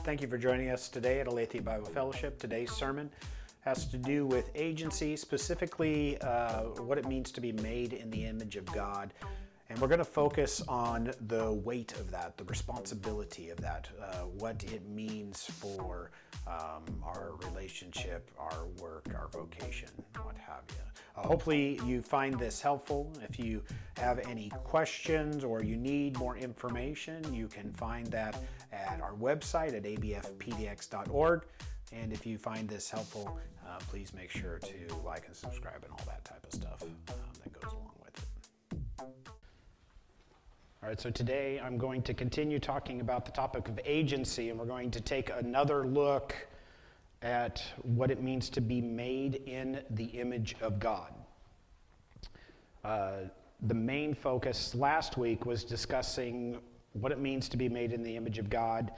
Thank you for joining us today at Aletheia Bible Fellowship. Today's sermon has to do with agency, specifically what it means to be made in the image of God. And we're going to focus on the weight of that, the responsibility of that, what it means for our relationship, our work, our vocation, what have you. Hopefully you find this helpful. If you have any questions or you need more information, you can find that at our website at abfpdx.org. And if you find this helpful, please make sure to like and subscribe and all that type of stuff that goes along with it. All right, so today I'm going to continue talking about the topic of agency, and we're going to take another look at what it means to be made in the image of God. The main focus last week was discussing what it means to be made in the image of God,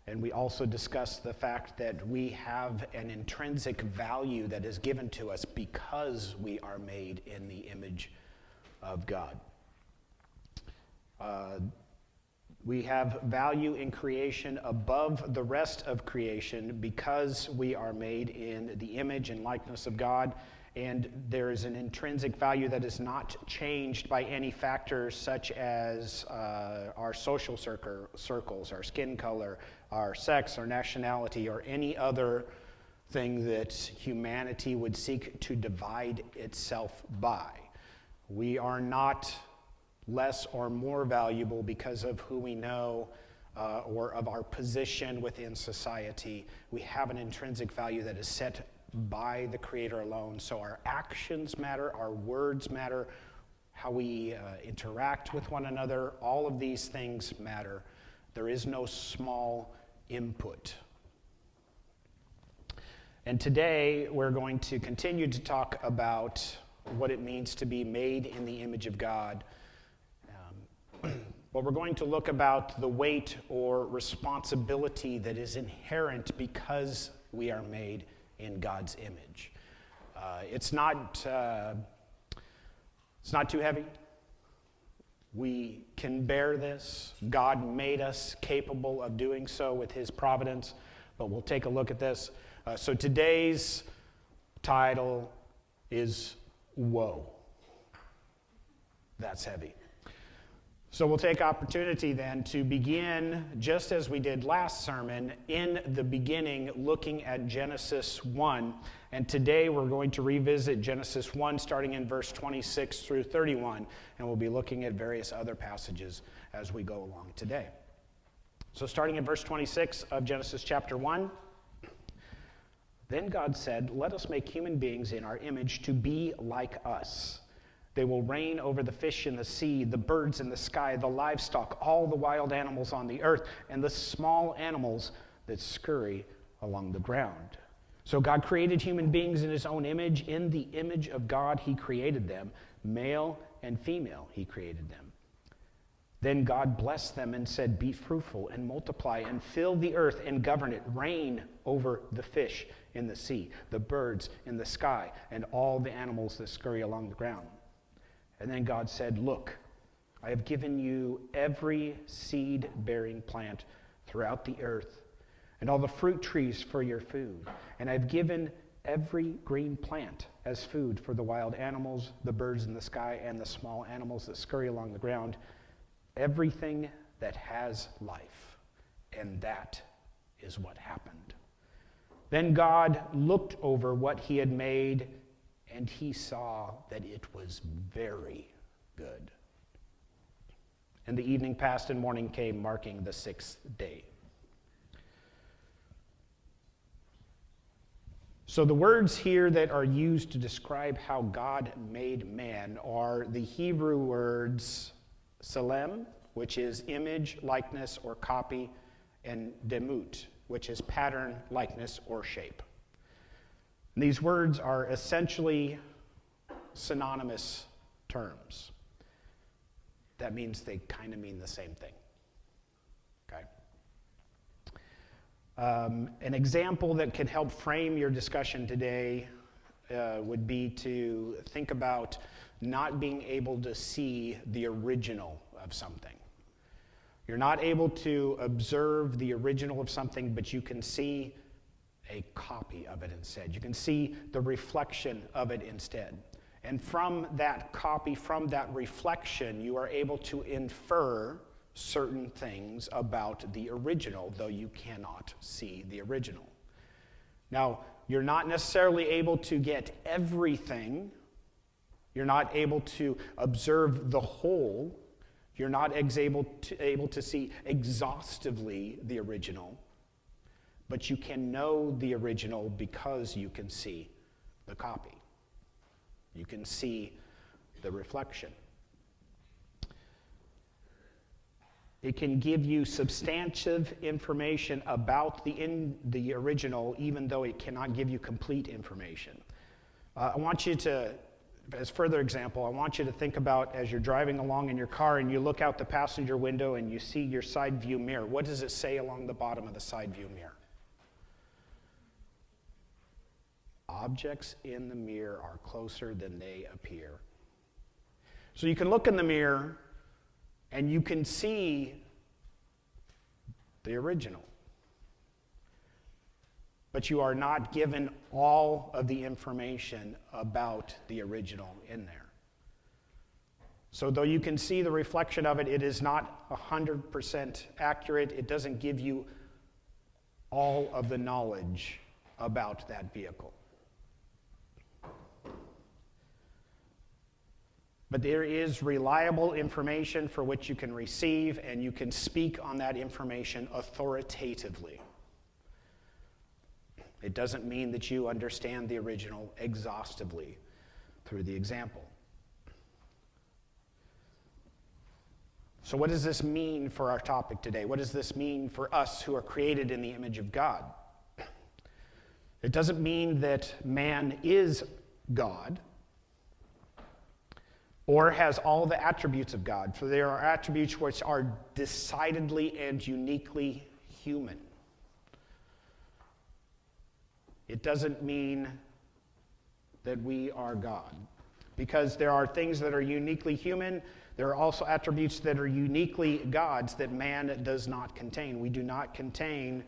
and we also discussed the fact that we have an intrinsic value that is given to us because we are made in the image of God. We have value in creation above the rest of creation because we are made in the image and likeness of God, and there is an intrinsic value that is not changed by any factors such as our social circles, our skin color, our sex, our nationality, or any other thing that humanity would seek to divide itself by. We are not less or more valuable because of who we know or of our position within society. We have an intrinsic value that is set by the Creator alone. So our actions matter, our words matter, how we interact with one another, all of these things matter. There is no small input. And today we're going to continue to talk about what it means to be made in the image of God. But we're going to look about the weight or responsibility that is inherent because we are made in God's image. It's not too heavy. We can bear this. God made us capable of doing so with His providence, but we'll take a look at this. So today's title is Woe. That's heavy. So we'll take opportunity then to begin, just as we did last sermon, in the beginning, looking at Genesis 1. And today we're going to revisit Genesis 1, starting in verse 26 through 31. And we'll be looking at various other passages as we go along today. So starting in verse 26 of Genesis chapter 1. Then God said, "Let us make human beings in our image to be like us. They will reign over the fish in the sea, the birds in the sky, the livestock, all the wild animals on the earth, and the small animals that scurry along the ground." So God created human beings in His own image. In the image of God He created them. Male and female He created them. Then God blessed them and said, "Be fruitful and multiply and fill the earth and govern it. Reign over the fish in the sea, the birds in the sky, and all the animals that scurry along the ground." And then God said, "Look, I have given you every seed-bearing plant throughout the earth, and all the fruit trees for your food. And I've given every green plant as food for the wild animals, the birds in the sky, and the small animals that scurry along the ground, everything that has life." And that is what happened. Then God looked over what He had made, and He saw that it was very good. And the evening passed and morning came, marking the sixth day. So the words here that are used to describe how God made man are the Hebrew words Selem, which is image, likeness, or copy, and Demut, which is pattern, likeness, or shape. These words are essentially synonymous terms. That means they kind of mean the same thing. Okay? An example that can help frame your discussion today would be to think about not being able to see the original of something. You're not able to observe the original of something, but you can see a copy of it instead. You can see the reflection of it instead. And from that copy, from that reflection, you are able to infer certain things about the original, though you cannot see the original. Now, you're not necessarily able to get everything. You're not able to observe the whole. You're not able to see exhaustively the original. But you can know the original because you can see the copy. You can see the reflection. It can give you substantive information about the original, even though it cannot give you complete information. I want you to, as further example, I want you to think about as you're driving along in your car and you look out the passenger window and you see your side view mirror. What does it say along the bottom of the side view mirror? Objects in the mirror are closer than they appear. So you can look in the mirror and you can see the original. But you are not given all of the information about the original in there. So though you can see the reflection of it, it is not 100% accurate. It doesn't give you all of the knowledge about that vehicle. But there is reliable information for which you can receive, and you can speak on that information authoritatively. It doesn't mean that you understand the original exhaustively through the example. So what does this mean for our topic today? What does this mean for us who are created in the image of God? It doesn't mean that man is God or has all the attributes of God, for there are attributes which are decidedly and uniquely human. It doesn't mean that we are God, because there are things that are uniquely human. There are also attributes that are uniquely God's that man does not contain. We do not contain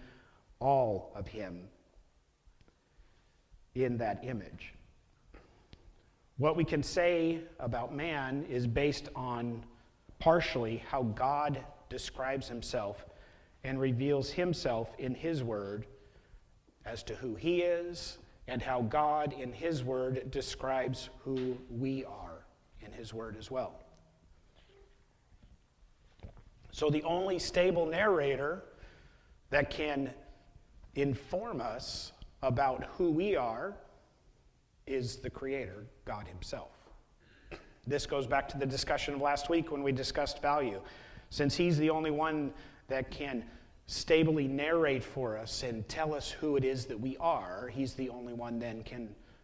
all of him in that image. What we can say about man is based on partially how God describes himself and reveals himself in his word as to who he is, and how God in his word describes who we are in his word as well. So the only stable narrator that can inform us about who we are is the Creator, God himself. This goes back to the discussion of last week when we discussed value. Since he's the only one that can stably narrate for us and tell us who it is that we are, he's the only one then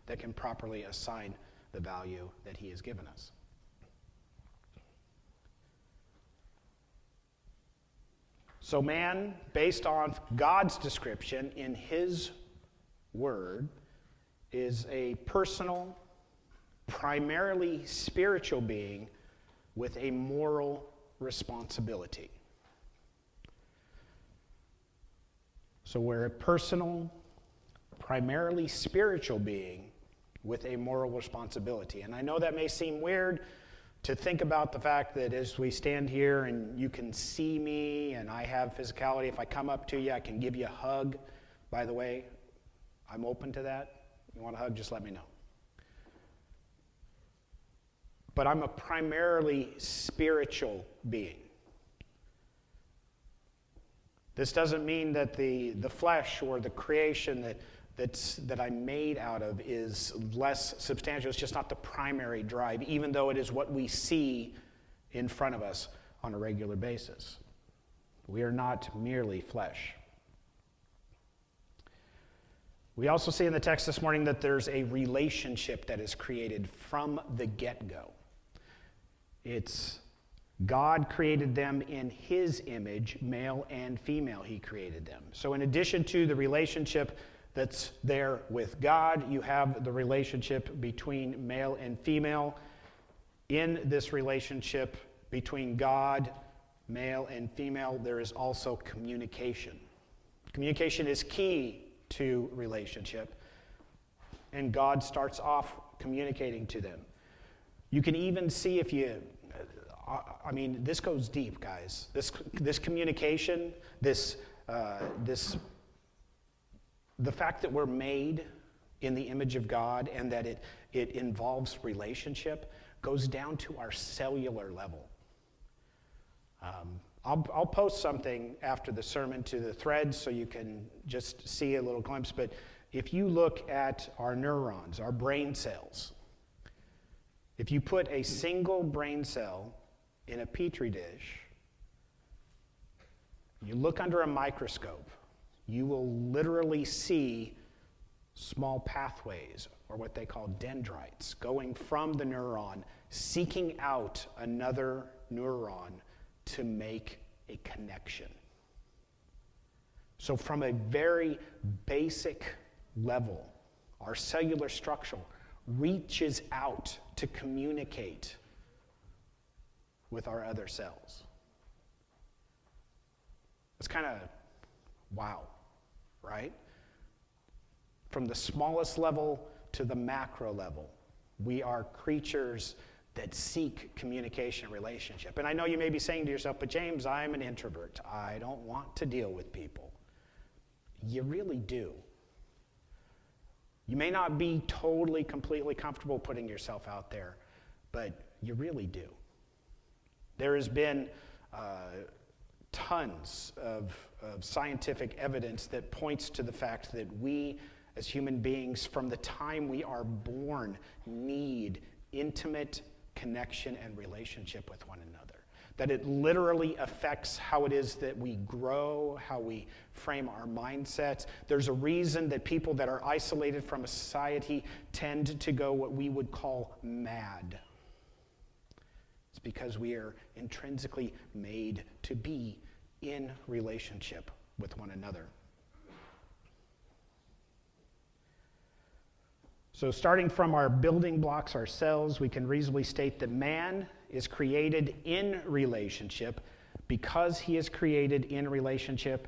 that can properly assign the value that he has given us. So man, based on God's description in his word, is a personal, primarily spiritual being with a moral responsibility. So we're a personal, primarily spiritual being with a moral responsibility. And I know that may seem weird to think about the fact that as we stand here and you can see me and I have physicality, if I come up to you, I can give you a hug. By the way, I'm open to that. You want a hug, just let me know. But I'm a primarily spiritual being. This doesn't mean that the flesh or the creation that I'm made out of is less substantial. It's just not the primary drive, even though it is what we see in front of us on a regular basis. We are not merely flesh. We also see in the text this morning that there's a relationship that is created from the get-go. It's God created them in his image, male and female, he created them. So in addition to the relationship that's there with God, you have the relationship between male and female. In this relationship between God male and female, there is also communication. Communication is key to relationship, and God starts off communicating to them. You can even see if you, this goes deep, guys. This communication, the fact that we're made in the image of God and that it involves relationship goes down to our cellular level. I'll post something after the sermon to the thread so you can just see a little glimpse, but if you look at our neurons, our brain cells, if you put a single brain cell in a petri dish, you look under a microscope, you will literally see small pathways, or what they call dendrites, going from the neuron, seeking out another neuron to make a connection. So from a very basic level, our cellular structure reaches out to communicate with our other cells. It's kind of wow, right? From the smallest level to the macro level, we are creatures that seek communication and relationship. And I know you may be saying to yourself, but James, I'm an introvert. I don't want to deal with people. You really do. You may not be totally, completely comfortable putting yourself out there, but you really do. There has been tons of scientific evidence that points to the fact that we, as human beings, from the time we are born, need intimate connection and relationship with one another. That it literally affects how it is that we grow, how we frame our mindsets. There's a reason that people that are isolated from a society tend to go what we would call mad. It's because we are intrinsically made to be in relationship with one another. So starting from our building blocks, our cells, we can reasonably state that man is created in relationship. Because he is created in relationship,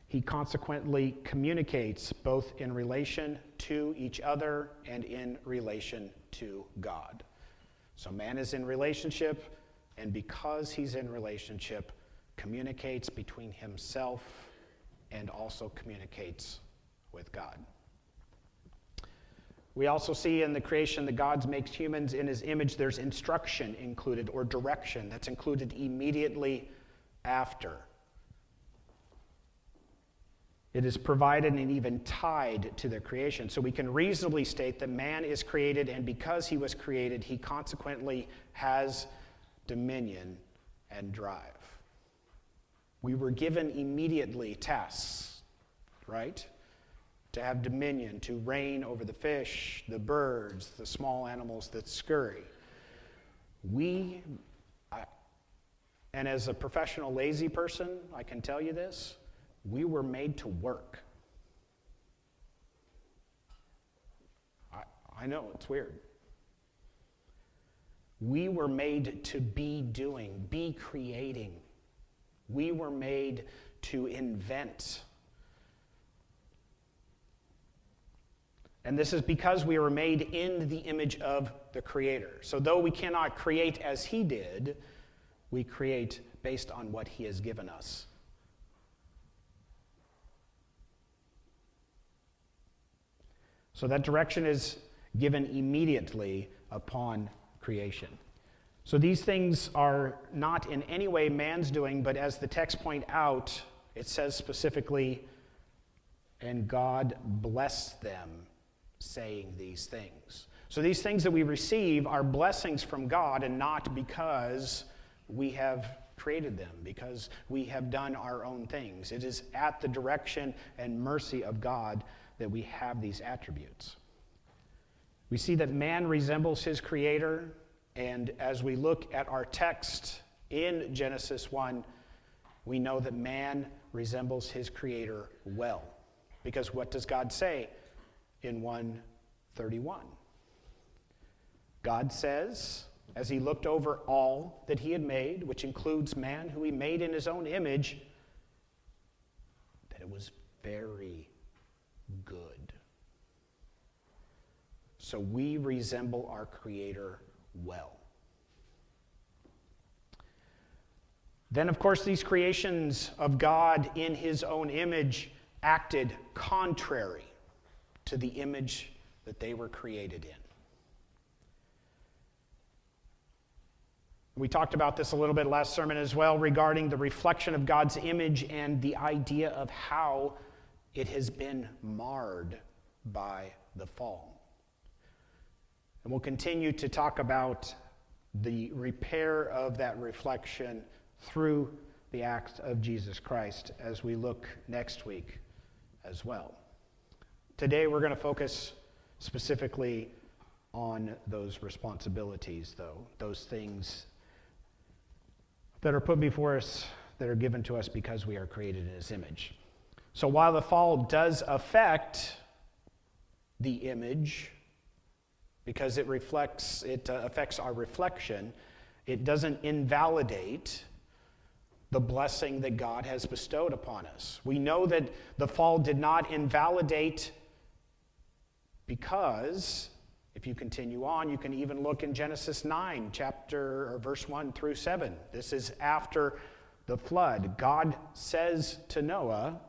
he consequently communicates both in relation to each other and in relation to God. So man is in relationship, and because he's in relationship, communicates between himself and also communicates with God. We also see in the creation that God makes humans in his image. There's instruction included, or direction that's included immediately after. It is provided and even tied to their creation. So we can reasonably state that man is created, and because he was created, he consequently has dominion and drive. We were given immediately tasks, right? To have dominion, to reign over the fish, the birds, the small animals that scurry. And as a professional lazy person, I can tell you this, we were made to work. I know, it's weird. We were made to be doing, be creating. We were made to invent. And this is because we were made in the image of the Creator. So though we cannot create as he did, we create based on what he has given us. So that direction is given immediately upon creation. So these things are not in any way man's doing, but as the text point out, it says specifically, and God blessed them, saying these things. So these things that we receive are blessings from God, and not because we have created them, because we have done our own things. It is at the direction and mercy of God that we have these attributes. We see that man resembles his Creator, and as we look at our text in Genesis 1, we know that man resembles his Creator well. Because what does God say in 1:31? God says, as he looked over all that he had made, which includes man who he made in his own image, that it was very good. So we resemble our Creator well. Then, of course, these creations of God in his own image acted contrary to the image that they were created in. We talked about this a little bit last sermon as well regarding the reflection of God's image and the idea of how it has been marred by the fall. And we'll continue to talk about the repair of that reflection through the act of Jesus Christ as we look next week as well. Today we're going to focus specifically on those responsibilities, though, those things that are put before us, that are given to us because we are created in his image. So while the fall does affect the image, because it affects our reflection, it doesn't invalidate the blessing that God has bestowed upon us. We know that the fall did not invalidate because, if you continue on, you can even look in Genesis 9, verse 1 through 7. This is after the flood. God says to Noah,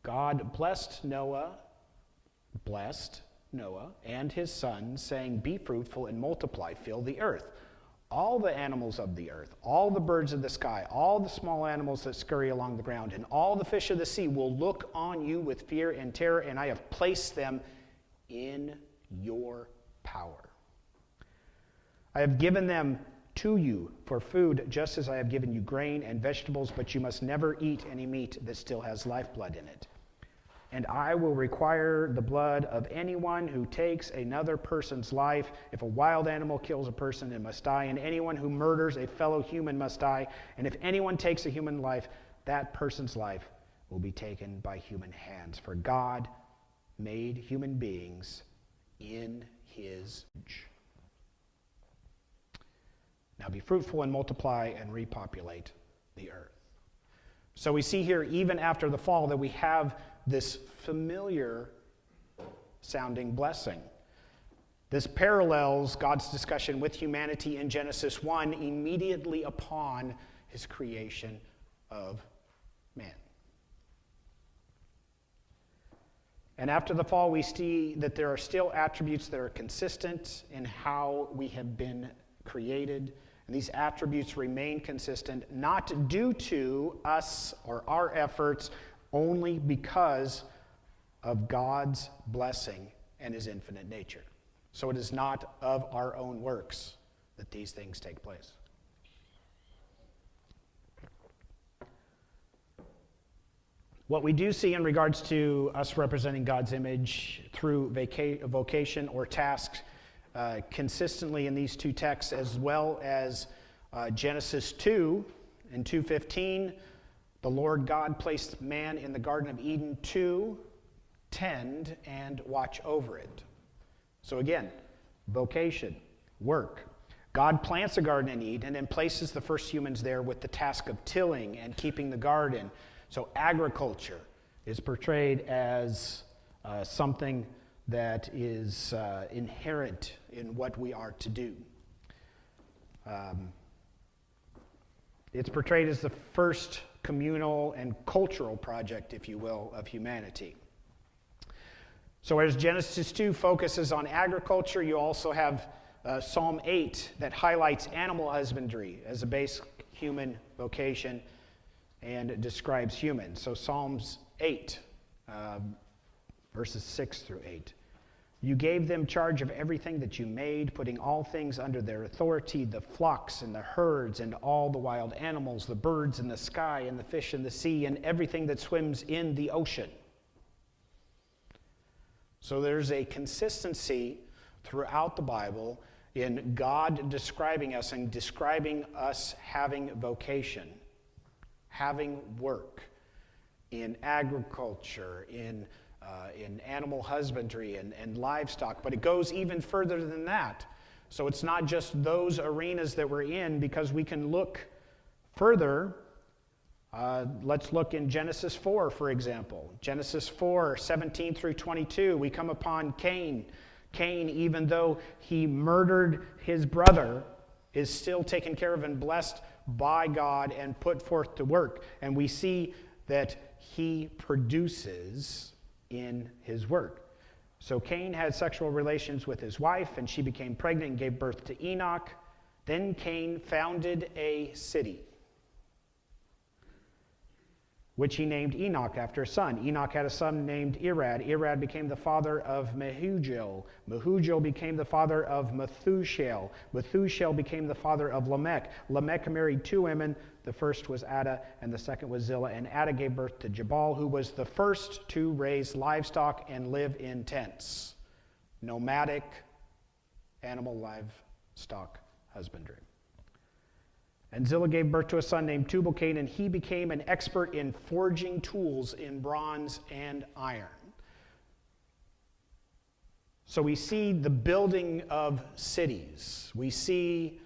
God blessed Noah and his sons, saying, "Be fruitful and multiply, fill the earth. All the animals of the earth, all the birds of the sky, all the small animals that scurry along the ground, and all the fish of the sea will look on you with fear and terror, and I have placed them in your power. I have given them to you for food, just as I have given you grain and vegetables, but you must never eat any meat that still has lifeblood in it. And I will require the blood of anyone who takes another person's life. If a wild animal kills a person, it must die, and anyone who murders a fellow human must die. And if anyone takes a human life, that person's life will be taken by human hands. For God made human beings in his image. Now be fruitful and multiply and repopulate the earth." So we see here, even after the fall, that we have this familiar sounding blessing. This parallels God's discussion with humanity in Genesis 1 immediately upon his creation of man. And after the fall, we see that there are still attributes that are consistent in how we have been created. And these attributes remain consistent, not due to us or our efforts, only because of God's blessing and his infinite nature. So it is not of our own works that these things take place. What we do see in regards to us representing God's image through vocation or tasks consistently in these two texts, as well as Genesis 2 and 2:15, the Lord God placed man in the Garden of Eden to tend and watch over it. So again, vocation, work. God plants a garden in Eden and places the first humans there with the task of tilling and keeping the garden. So agriculture is portrayed as something that is inherent in what we are to do. It's portrayed as the first communal and cultural project, if you will, of humanity. So as Genesis 2 focuses on agriculture, you also have Psalm 8 that highlights animal husbandry as a basic human vocation and describes humans. So Psalms 8, verses 6 through 8. You gave them charge of everything that you made, putting all things under their authority, the flocks and the herds and all the wild animals, the birds in the sky and the fish in the sea, and everything that swims in the ocean. So there's a consistency throughout the Bible in God describing us and describing us having vocation, having work in agriculture, in animal husbandry and livestock. But it goes even further than that. So it's not just those arenas that we're in, because we can look further. Let's look in Genesis 4, for example. Genesis 4, 17 through 22, we come upon Cain. Cain, even though he murdered his brother, is still taken care of and blessed by God and put forth to work. And we see that he produces in his work. So Cain had sexual relations with his wife, and she became pregnant and gave birth to Enoch. Then Cain founded a city, which he named Enoch after a son. Enoch had a son named Irad. Irad became the father of Mehujael. Mehujael became the father of Methushael. Methushael became the father of Lamech. Lamech married two women. The first was Ada, and the second was Zillah. And Ada gave birth to Jabal, who was the first to raise livestock and live in tents. Nomadic animal livestock husbandry. And Zillah gave birth to a son named Tubal-Cain, and he became an expert in forging tools in bronze and iron. So we see the building of cities. We see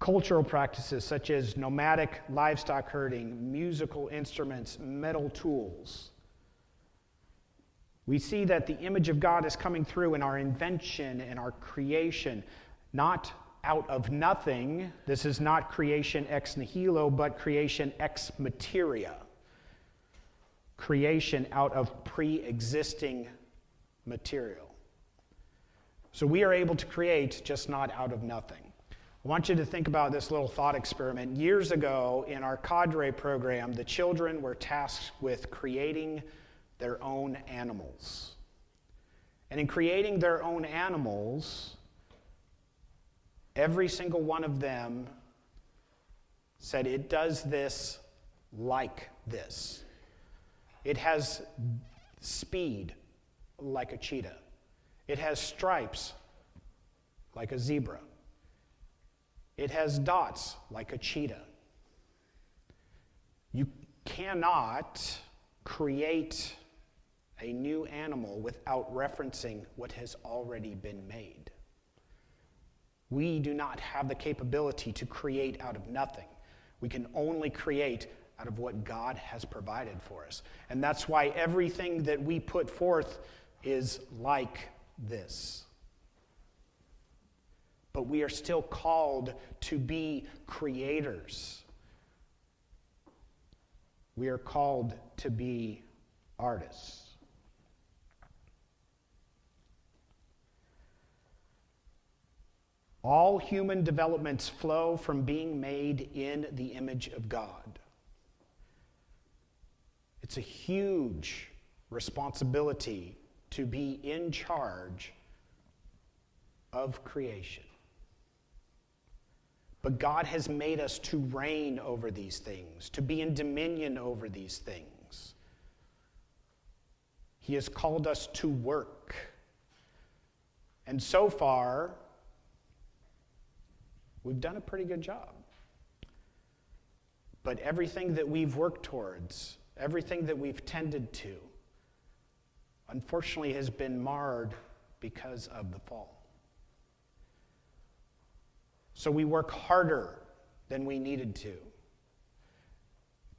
cultural practices such as nomadic livestock herding, musical instruments, metal tools. We see that the image of God is coming through in our invention and our creation, not out of nothing. This is not creation ex nihilo, but creation ex materia. Creation out of pre-existing material. So we are able to create, just not out of nothing. I want you to think about this little thought experiment. Years ago, in our cadre program, the children were tasked with creating their own animals. And in creating their own animals, every single one of them said, it does this like this. It has speed like a cheetah. It has stripes like a zebra. It has dots like a cheetah. You cannot create a new animal without referencing what has already been made. We do not have the capability to create out of nothing. We can only create out of what God has provided for us. And that's why everything that we put forth is like this. But we are still called to be creators. We are called to be artists. All human developments flow from being made in the image of God. It's a huge responsibility to be in charge of creation. But God has made us to reign over these things, to be in dominion over these things. He has called us to work. And so far, we've done a pretty good job. But everything that we've worked towards, everything that we've tended to, unfortunately has been marred because of the fall. So we work harder than we needed to.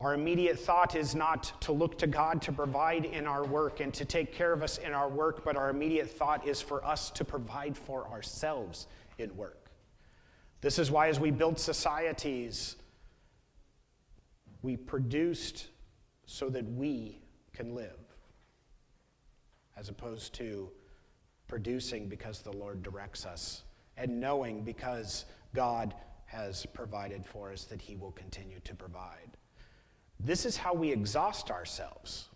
Our immediate thought is not to look to God to provide in our work and to take care of us in our work, but our immediate thought is for us to provide for ourselves in work. This is why as we built societies, we produced so that we can live, as opposed to producing because the Lord directs us, and knowing because God has provided for us that He will continue to provide. This is how we exhaust ourselves.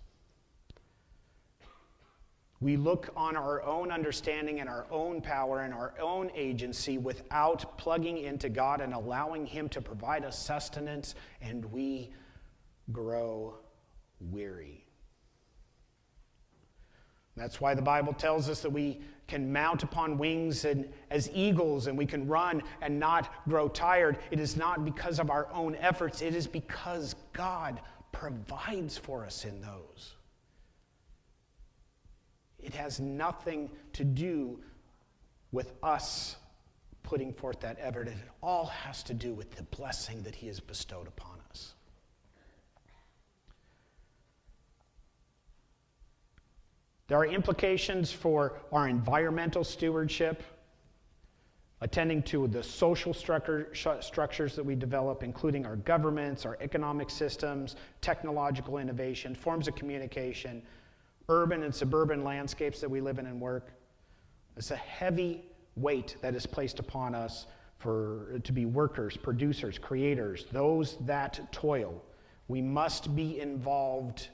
We look on our own understanding and our own power and our own agency without plugging into God and allowing Him to provide us sustenance, and we grow weary. That's why the Bible tells us that we can mount upon wings and as eagles, and we can run and not grow tired. It is not because of our own efforts. It is because God provides for us in those. It has nothing to do with us putting forth that effort. It all has to do with the blessing that he has bestowed upon us. There are implications for our environmental stewardship, attending to the social structures that we develop, including our governments, our economic systems, technological innovation, forms of communication, urban and suburban landscapes that we live in and work. It's a heavy weight that is placed upon us to be workers, producers, creators, those that toil. We must be involved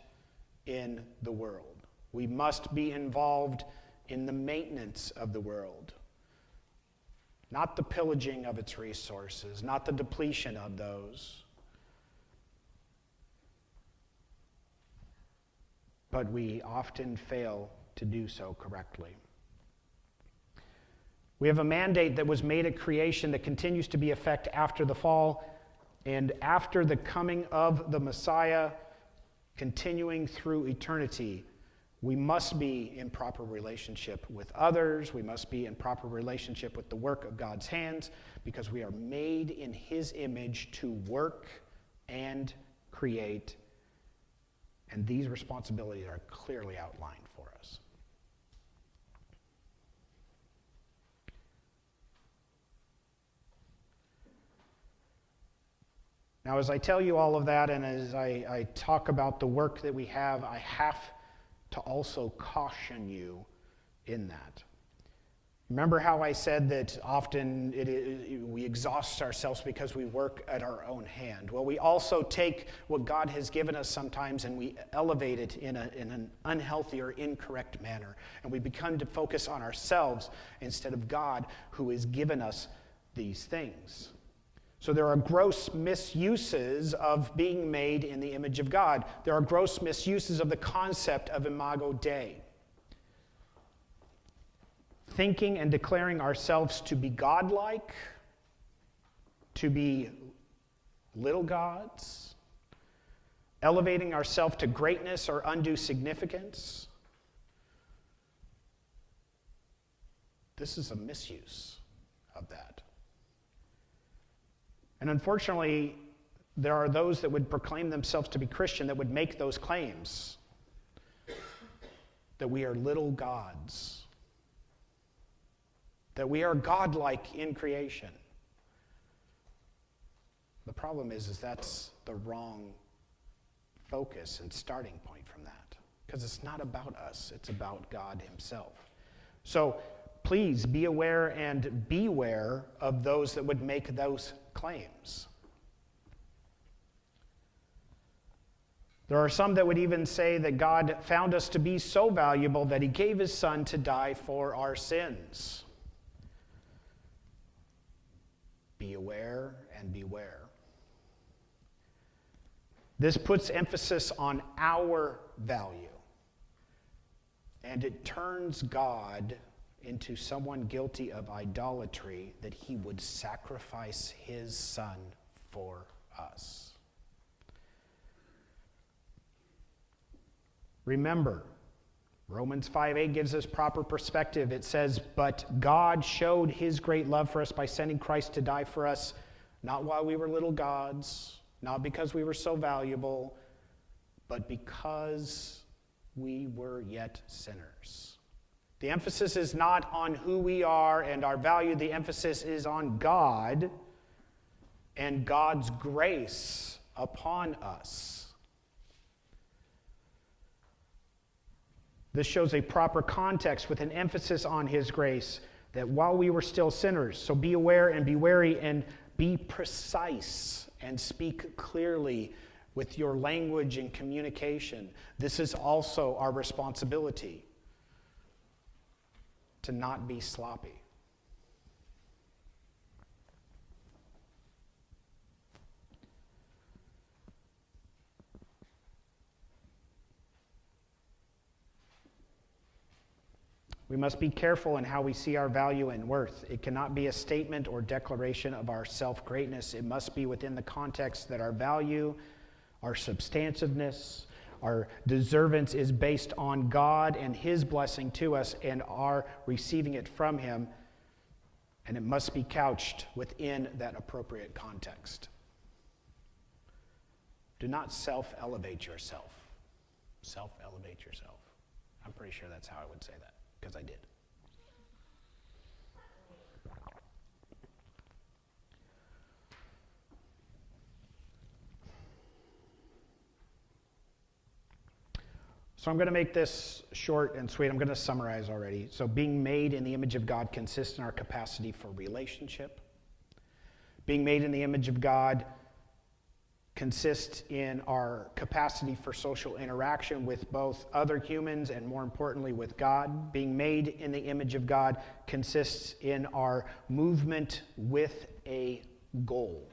in the world. We must be involved in the maintenance of the world. Not the pillaging of its resources, not the depletion of those. But we often fail to do so correctly. We have a mandate that was made at creation that continues to be in effect after the fall and after the coming of the Messiah, continuing through eternity. We must be in proper relationship with others. We must be in proper relationship with the work of God's hands, because we are made in his image to work and create. And these responsibilities are clearly outlined for us. Now, as I tell you all of that, and as I talk about the work that we have, I have to also caution you in that. Remember how I said that often we exhaust ourselves because we work at our own hand? Well, we also take what God has given us sometimes and we elevate it in an unhealthy or incorrect manner. And we become to focus on ourselves instead of God, who has given us these things. So there are gross misuses of being made in the image of God. There are gross misuses of the concept of Imago Dei. Thinking and declaring ourselves to be godlike, to be little gods, elevating ourselves to greatness or undue significance. This is a misuse of that. And unfortunately, there are those that would proclaim themselves to be Christian that would make those claims, that we are little gods, that we are godlike in creation. The problem is that's the wrong focus and starting point from that, because it's not about us, it's about God himself. So please be aware and beware of those that would make those claims. There are some that would even say that God found us to be so valuable that he gave his son to die for our sins. Be aware and beware. This puts emphasis on our value, and it turns God into someone guilty of idolatry, that he would sacrifice his son for us. Remember, Romans 5:8 gives us proper perspective. It says, "But God showed his great love for us by sending Christ to die for us, not while we were little gods, not because we were so valuable, but because we were yet sinners." The emphasis is not on who we are and our value. The emphasis is on God and God's grace upon us. This shows a proper context with an emphasis on his grace, that while we were still sinners. So be aware and be wary and be precise and speak clearly with your language and communication. This is also our responsibility, to not be sloppy. We must be careful in how we see our value and worth. It cannot be a statement or declaration of our self-greatness. It must be within the context that our value, our substantiveness, our deservance is based on God and his blessing to us and our receiving it from him, And it must be couched within that appropriate context. Do not self-elevate yourself. Self-elevate yourself. I'm pretty sure that's how I would say that, because I did. So I'm going to make this short and sweet. I'm going to summarize already. So being made in the image of God consists in our capacity for relationship. Being made in the image of God consists in our capacity for social interaction with both other humans and, more importantly, with God. Being made in the image of God consists in our movement with a goal,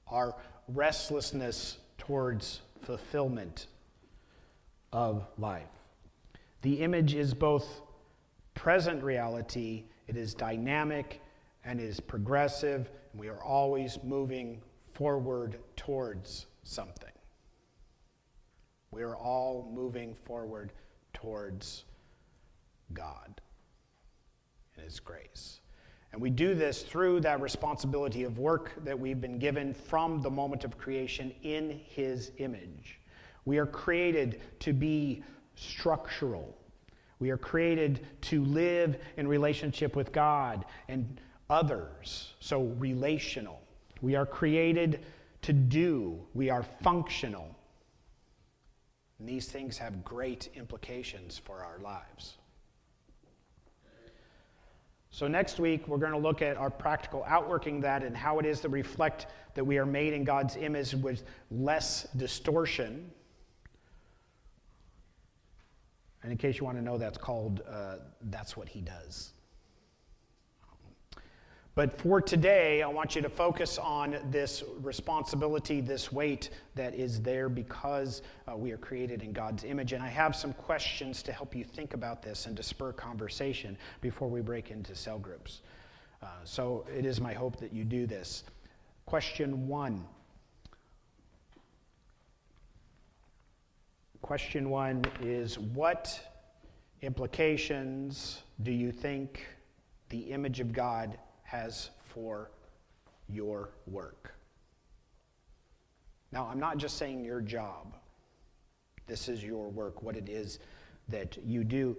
our restlessness towards fulfillment of life. The image is both present reality, it is dynamic, and it is progressive, and we are always moving forward towards something. We are all moving forward towards God and His grace. And we do this through that responsibility of work that we've been given from the moment of creation in His image. We are created to be structural. We are created to live in relationship with God and others, so relational. We are created to do. We are functional. And these things have great implications for our lives. So next week, we're going to look at our practical outworking that and how it is to reflect that we are made in God's image with less distortion. And in case you want to know, that's called, that's what He does. But for today, I want you to focus on this responsibility, this weight that is there because we are created in God's image. And I have some questions to help you think about this and to spur conversation before we break into cell groups. So it is my hope that you do this. Question 1. Question 1 is, what implications do you think the image of God has for your work? Now, I'm not just saying your job. This is your work, what it is that you do.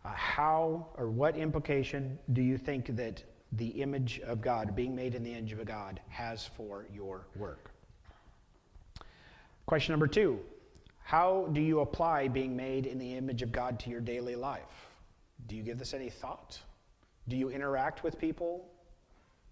How or what implication do you think that the image of God, being made in the image of God, has for your work? Question number 2. How do you apply being made in the image of God to your daily life? Do you give this any thought? Do you interact with people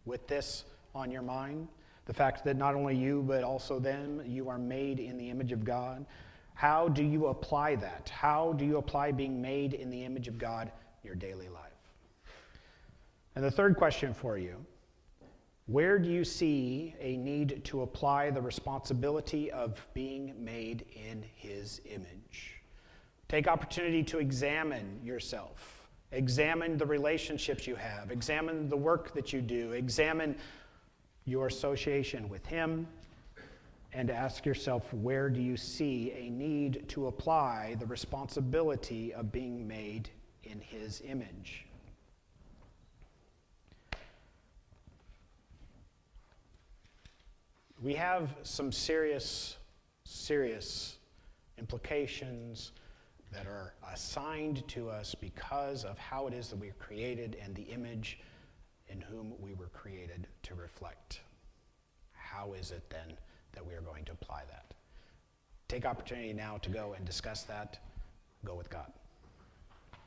with this on your mind? The fact that not only you, but also them, you are made in the image of God. How do you apply that? How do you apply being made in the image of God in your daily life? And the third question for you, where do you see a need to apply the responsibility of being made in His image? Take opportunity to examine yourself. Examine the relationships you have. Examine the work that you do. Examine your association with Him. And ask yourself, where do you see a need to apply the responsibility of being made in His image? We have some serious implications that are assigned to us because of how it is that we are created and the image in whom we were created to reflect. How is it then that we are going to apply that? Take opportunity now to go and discuss that. Go with God.